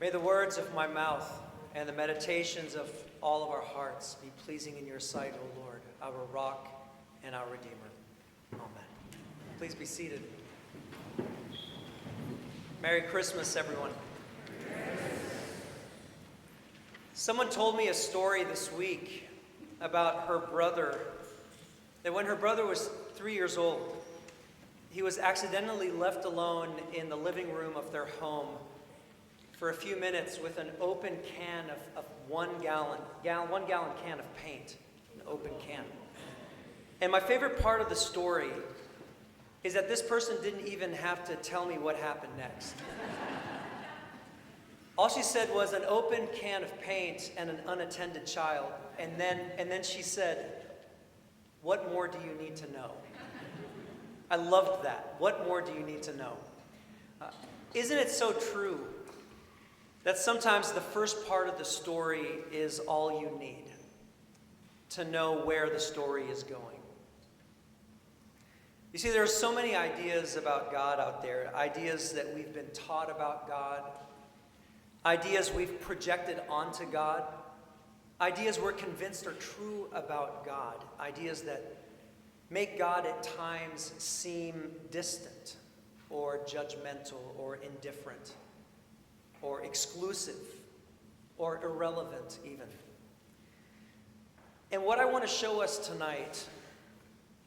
May the words of my mouth and the meditations of all of our hearts be pleasing in your sight, O Lord, our rock and our Redeemer. Amen. Please be seated. Merry Christmas, everyone. Someone told me a story this week about her brother, that when her brother was 3 years old, he was accidentally left alone in the living room of their home for a few minutes with an open can of 1 gallon can of paint, an open can. And my favorite part of the story is that this person didn't even have to tell me what happened next. All she said was an open can of paint and an unattended child. And then she said, "What more do you need to know?" I loved that. What more do you need to know? Isn't it so true that sometimes the first part of the story is all you need to know where the story is going? You see, there are so many ideas about God out there, ideas that we've been taught about God, ideas we've projected onto God, ideas we're convinced are true about God, ideas that make God at times seem distant or judgmental or indifferent or exclusive or irrelevant even. And what I want to show us tonight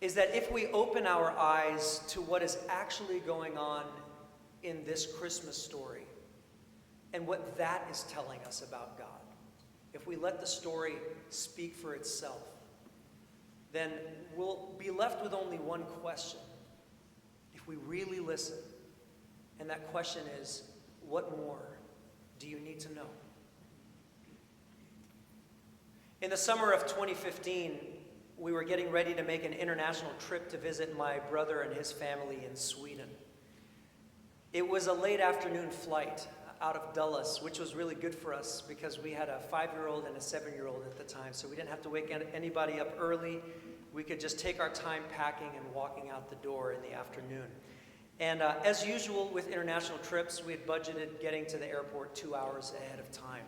is that if we open our eyes to what is actually going on in this Christmas story and what that is telling us about God, if we let the story speak for itself, then we'll be left with only one question if we really listen. And that question is, what more do you need to know? In the summer of 2015, we were getting ready to make an international trip to visit my brother and his family in Sweden. It was a late afternoon flight out of Dulles, which was really good for us because we had a 5-year-old and a 7-year-old at the time, so we didn't have to wake anybody up early. We could just take our time packing and walking out the door in the afternoon. And as usual with international trips, we had budgeted getting to the airport 2 hours ahead of time.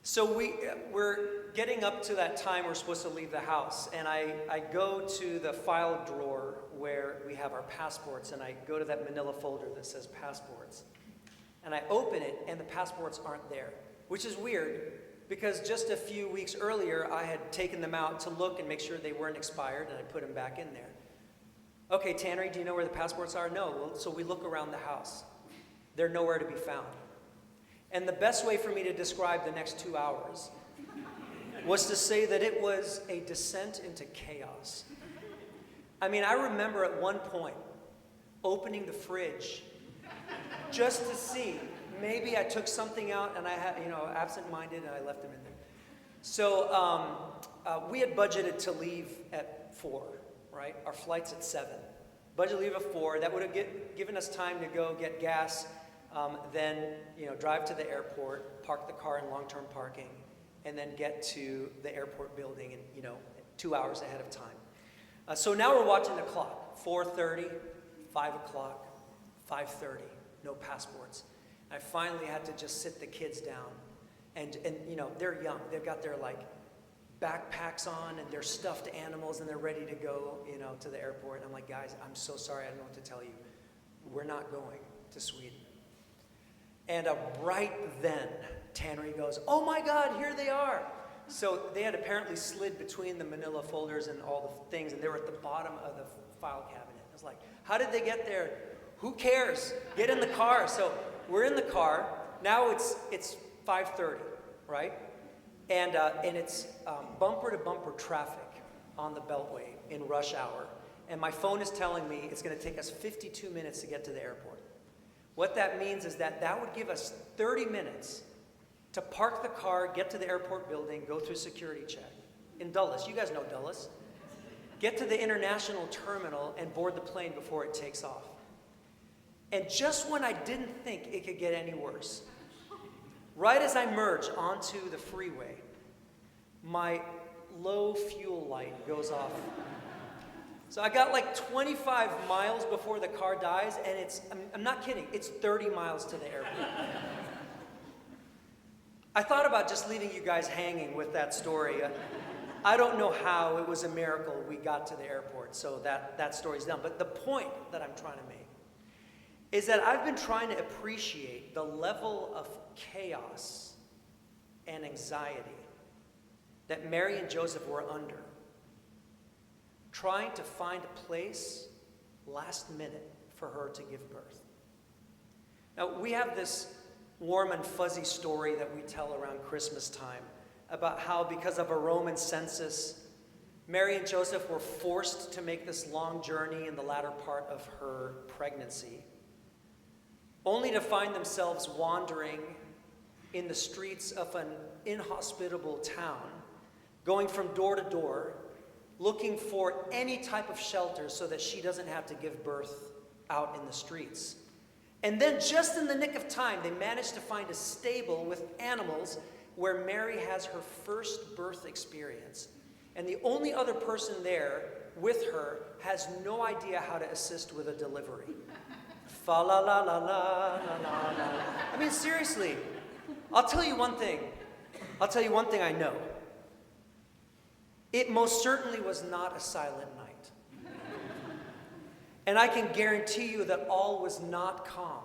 So we're getting up to that time we're supposed to leave the house, and I go to the file drawer where we have our passports, and I go to that manila folder that says passports. And I open it, and the passports aren't there, which is weird because just a few weeks earlier, I had taken them out to look and make sure they weren't expired, and I put them back in there. Okay, Tannery, do you know where the passports are? No. Well, so we look around the house. They're nowhere to be found. And the best way for me to describe the next 2 hours was to say that it was a descent into chaos. I mean, I remember at one point opening the fridge just to see. Maybe I took something out and I had, absent-minded, and I left them in there. So we had budgeted to leave at 4, right? Our flight's at 7. Budget leave at 4. That would have given us time to go get gas, then drive to the airport, park the car in long-term parking, and then get to the airport building in 2 hours ahead of time. So now we're watching the clock. 4:30, 5 o'clock, 5:30, no passports. I finally had to just sit the kids down, and they're young. They've got their backpacks on and their stuffed animals, and they're ready to go to the airport. And I'm like, guys, I'm so sorry, I don't know what to tell you. We're not going to Sweden. And right then, Tannery goes, "Oh my God, here they are!" So they had apparently slid between the manila folders and all the things, and they were at the bottom of the file cabinet. I was like, how did they get there? Who cares? Get in the car. So we're in the car. Now it's 5:30, right? And it's bumper-to-bumper traffic on the Beltway in rush hour. And my phone is telling me it's going to take us 52 minutes to get to the airport. What that means is that would give us 30 minutes to park the car, get to the airport building, go through security check. In Dulles, you guys know Dulles. Get to the international terminal and board the plane before it takes off. And just when I didn't think it could get any worse, right as I merge onto the freeway, my low fuel light goes off So I got like 25 miles before the car dies, and I'm not kidding, it's 30 miles to the airport. I thought about just leaving you guys hanging with that story. I don't know how it was a miracle we got to the airport, so that story's done. But the point that I'm trying to make is that I've been trying to appreciate the level of chaos and anxiety that Mary and Joseph were under, trying to find a place last minute for her to give birth. Now, we have this warm and fuzzy story that we tell around Christmas time about how, because of a Roman census, Mary and Joseph were forced to make this long journey in the latter part of her pregnancy, only to find themselves wandering in the streets of an inhospitable town, going from door to door, looking for any type of shelter so that she doesn't have to give birth out in the streets. And then, just in the nick of time, they managed to find a stable with animals where Mary has her first birth experience. And the only other person there with her has no idea how to assist with a delivery. Fa la la la la la la la. I mean, seriously, I'll tell you one thing I know. It most certainly was not a silent night. And I can guarantee you that all was not calm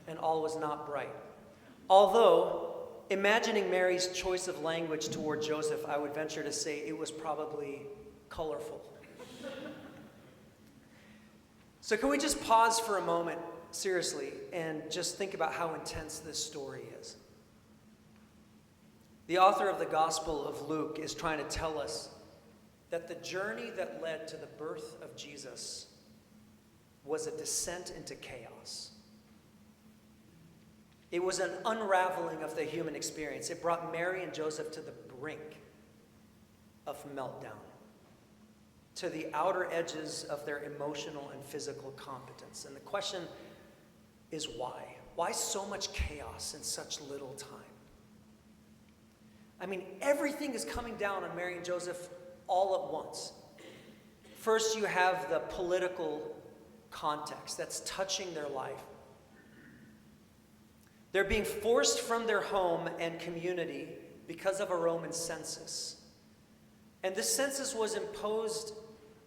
and all was not bright. Although, imagining Mary's choice of language toward Joseph, I would venture to say it was probably colorful. So can we just pause for a moment, seriously, and just think about how intense this story is? The author of the Gospel of Luke is trying to tell us that the journey that led to the birth of Jesus was a descent into chaos. It was an unraveling of the human experience. It brought Mary and Joseph to the brink of meltdown, to the outer edges of their emotional and physical competence. And the question is why? Why so much chaos in such little time? I mean, everything is coming down on Mary and Joseph all at once. First, you have the political context that's touching their life. They're being forced from their home and community because of a Roman census. And this census was imposed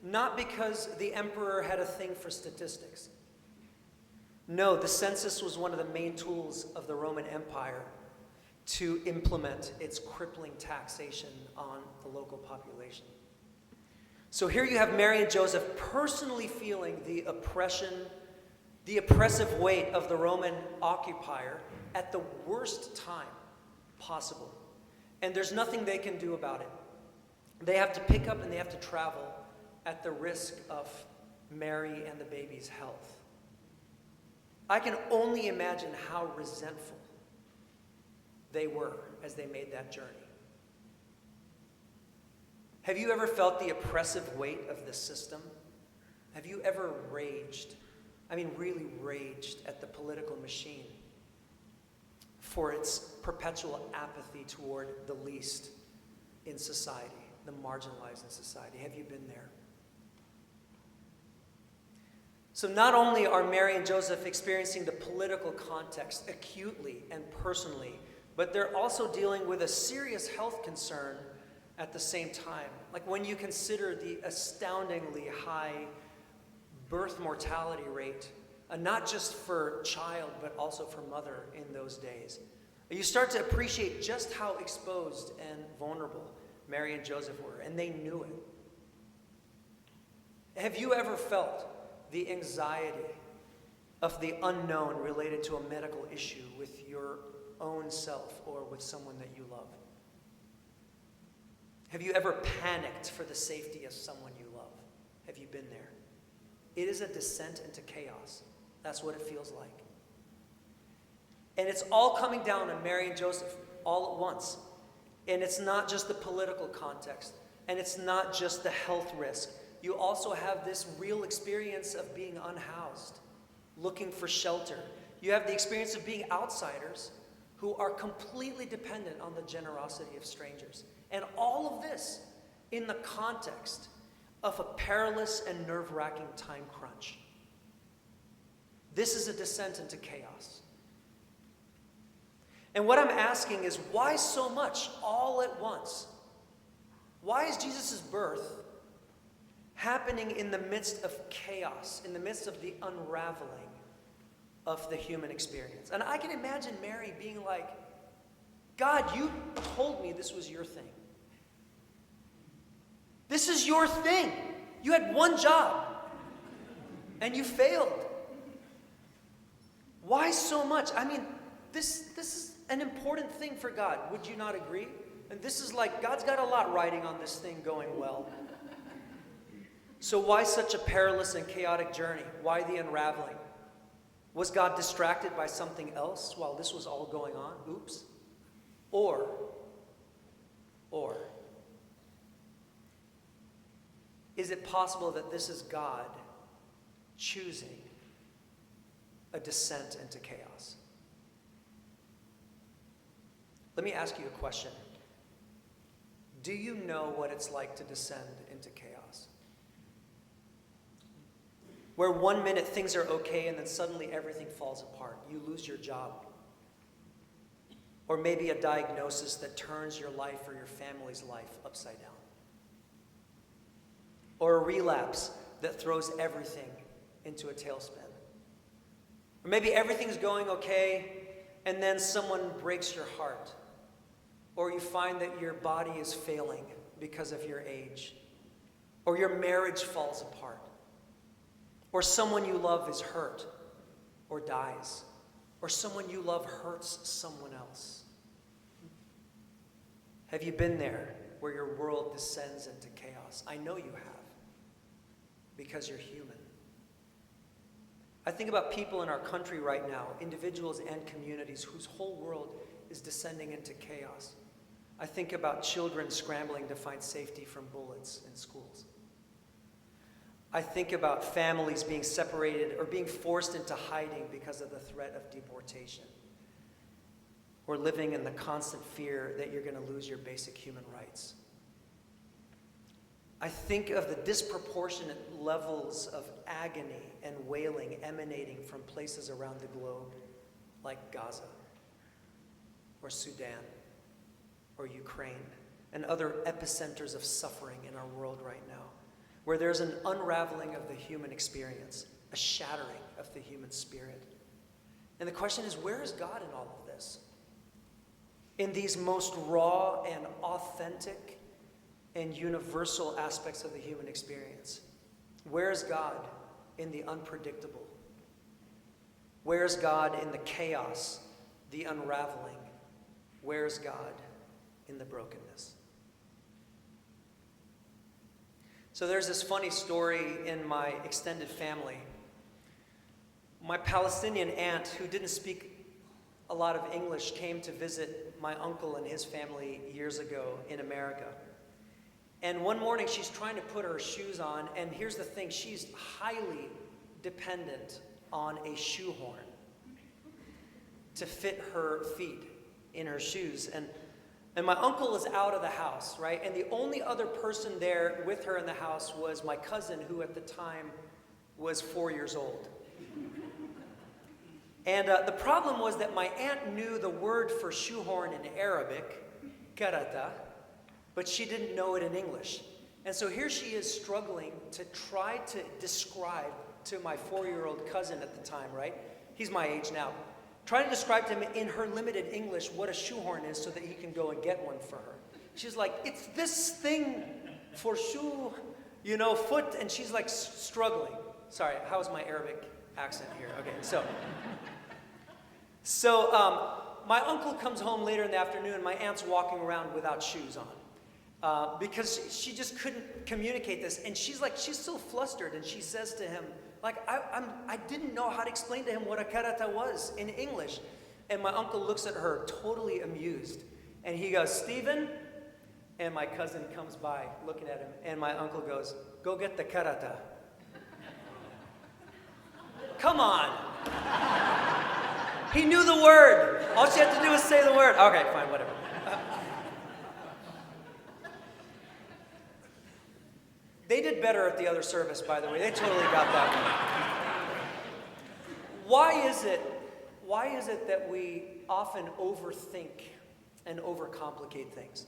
not because the emperor had a thing for statistics. No, the census was one of the main tools of the Roman Empire to implement its crippling taxation on the local population. So here you have Mary and Joseph personally feeling the oppression, the oppressive weight of the Roman occupier at the worst time possible. And there's nothing they can do about it. They have to pick up and they have to travel at the risk of Mary and the baby's health. I can only imagine how resentful they were as they made that journey. Have you ever felt the oppressive weight of the system? Have you ever raged, really raged at the political machine for its perpetual apathy toward the least in society, the marginalized in society? Have you been there? So not only are Mary and Joseph experiencing the political context acutely and personally, but they're also dealing with a serious health concern at the same time. Like when you consider the astoundingly high birth mortality rate, not just for child, but also for mother in those days, you start to appreciate just how exposed and vulnerable Mary and Joseph were, and they knew it. Have you ever felt the anxiety of the unknown related to a medical issue with your own self or with someone that you love? Have you ever panicked for the safety of someone you love? Have you been there? It is a descent into chaos. That's what it feels like. And it's all coming down on Mary and Joseph all at once. And it's not just the political context, and it's not just the health risk. You also have this real experience of being unhoused, looking for shelter. You have the experience of being outsiders who are completely dependent on the generosity of strangers. And all of this in the context of a perilous and nerve-wracking time crunch. This is a descent into chaos. And what I'm asking is, why so much all at once? Why is Jesus' birth happening in the midst of chaos, in the midst of the unraveling of the human experience? And I can imagine Mary being like, God, you told me this was your thing. This is your thing. You had one job, and you failed. Why so much? I mean, this is an important thing for God. Would you not agree? And this is like, God's got a lot riding on this thing going well. So why such a perilous and chaotic journey? Why the unraveling? Was God distracted by something else while this was all going on? Oops. Or, is it possible that this is God choosing a descent into chaos? Let me ask you a question. Do you know what it's like to descend into chaos? Where 1 minute things are okay and then suddenly everything falls apart. You lose your job. Or maybe a diagnosis that turns your life or your family's life upside down. Or a relapse that throws everything into a tailspin. Or maybe everything's going okay and then someone breaks your heart. Or you find that your body is failing because of your age. Or your marriage falls apart. Or someone you love is hurt or dies. Or someone you love hurts someone else. Have you been there where your world descends into chaos? I know you have, because you're human. I think about people in our country right now, individuals and communities whose whole world is descending into chaos. I think about children scrambling to find safety from bullets in schools. I think about families being separated or being forced into hiding because of the threat of deportation, or living in the constant fear that you're going to lose your basic human rights. I think of the disproportionate levels of agony and wailing emanating from places around the globe like Gaza or Sudan or Ukraine and other epicenters of suffering in our world right now, where there's an unraveling of the human experience, a shattering of the human spirit. And the question is, where is God in all of this? In these most raw and authentic and universal aspects of the human experience. Where is God in the unpredictable? Where is God in the chaos, the unraveling? Where is God in the brokenness? So there's this funny story in my extended family. My Palestinian aunt, who didn't speak a lot of English, came to visit my uncle and his family years ago in America. And one morning she's trying to put her shoes on, and here's the thing, she's highly dependent on a shoehorn to fit her feet in her shoes. And my uncle is out of the house, right? And the only other person there with her in the house was my cousin, who at the time was 4 years old. And the problem was that my aunt knew the word for shoehorn in Arabic, karata, but she didn't know it in English. And so here she is struggling to try to describe to my 4-year-old cousin at the time, right? He's my age now. Try to describe to him in her limited English what a shoehorn is so that he can go and get one for her. She's like, it's this thing for shoe, foot, and she's like struggling. Sorry, how's my Arabic accent here? Okay, so my uncle comes home later in the afternoon, my aunt's walking around without shoes on because she just couldn't communicate this. And she's so flustered, and she says to him, I didn't know how to explain to him what a karata was in English. And my uncle looks at her totally amused. And he goes, Stephen? And my cousin comes by looking at him. And my uncle goes, go get the karata. Come on. He knew the word. All she had to do was say the word. Okay, fine, whatever. They did better at the other service, by the way. They totally got that one. Why is it that we often overthink and overcomplicate things?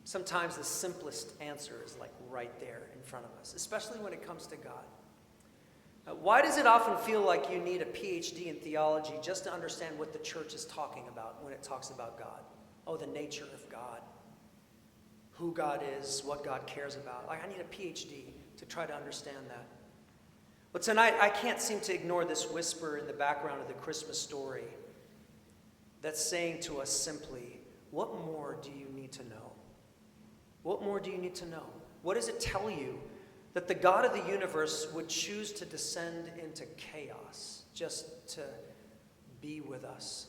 Sometimes the simplest answer is like right there in front of us, especially when it comes to God. Why does it often feel like you need a PhD in theology just to understand what the church is talking about when it talks about God? Oh, the nature of God, who God is, what God cares about. Like, I need a PhD to try to understand that. But tonight, I can't seem to ignore this whisper in the background of the Christmas story that's saying to us simply, what more do you need to know? What more do you need to know? What does it tell you that the God of the universe would choose to descend into chaos just to be with us?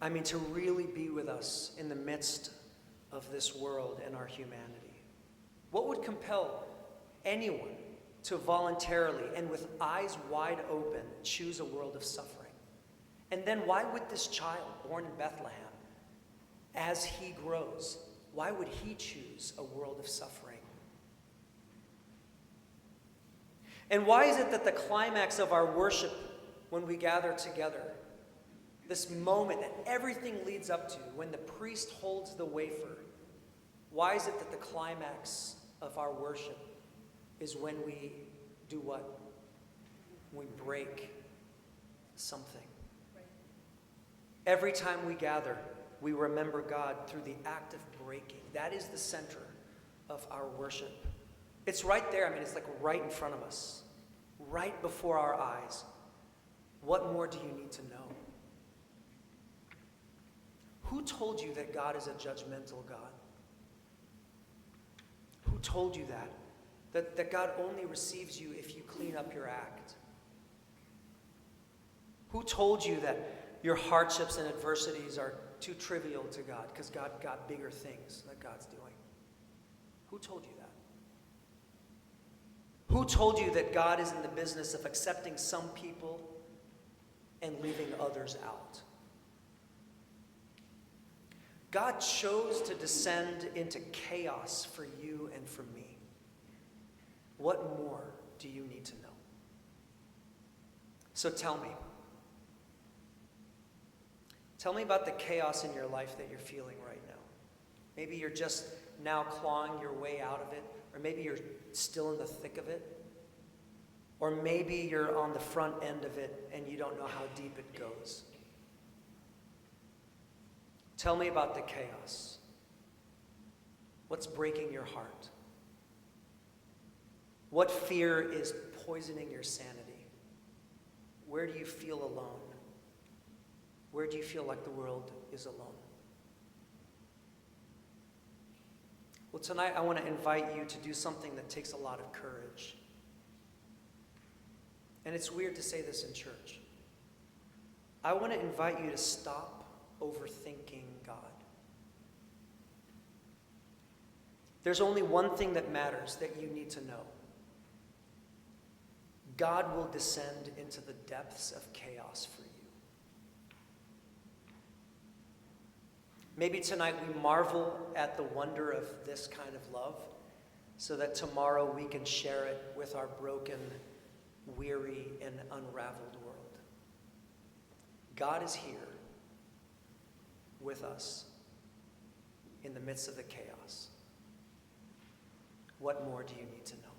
I mean, to really be with us in the midst of this world and our humanity. What would compel anyone to voluntarily and with eyes wide open choose a world of suffering? And then why would this child born in Bethlehem, as he grows, why would he choose a world of suffering? And why is it that the climax of our worship when we gather together, this moment that everything leads up to, when the priest holds the wafer, why is it that the climax of our worship is when we do what? We break something. Right. Every time we gather, we remember God through the act of breaking. That is the center of our worship. It's right there. I mean, it's like right in front of us, right before our eyes. What more do you need to know? Who told you that God is a judgmental God? Who told you that? That God only receives you if you clean up your act? Who told you that your hardships and adversities are too trivial to God because God got bigger things that God's doing? Who told you that? Who told you that God is in the business of accepting some people and leaving others out? God chose to descend into chaos for you and for me. What more do you need to know? So tell me. Tell me about the chaos in your life that you're feeling right now. Maybe you're just now clawing your way out of it, or maybe you're still in the thick of it, or maybe you're on the front end of it and you don't know how deep it goes. Tell me about the chaos. What's breaking your heart? What fear is poisoning your sanity? Where do you feel alone? Where do you feel like the world is alone? Well, tonight I want to invite you to do something that takes a lot of courage. And it's weird to say this in church. I want to invite you to stop overthinking God. There's only one thing that matters that you need to know. God will descend into the depths of chaos for you. Maybe tonight we marvel at the wonder of this kind of love so that tomorrow we can share it with our broken, weary, and unraveled world. God is here with us in the midst of the chaos. What more do you need to know?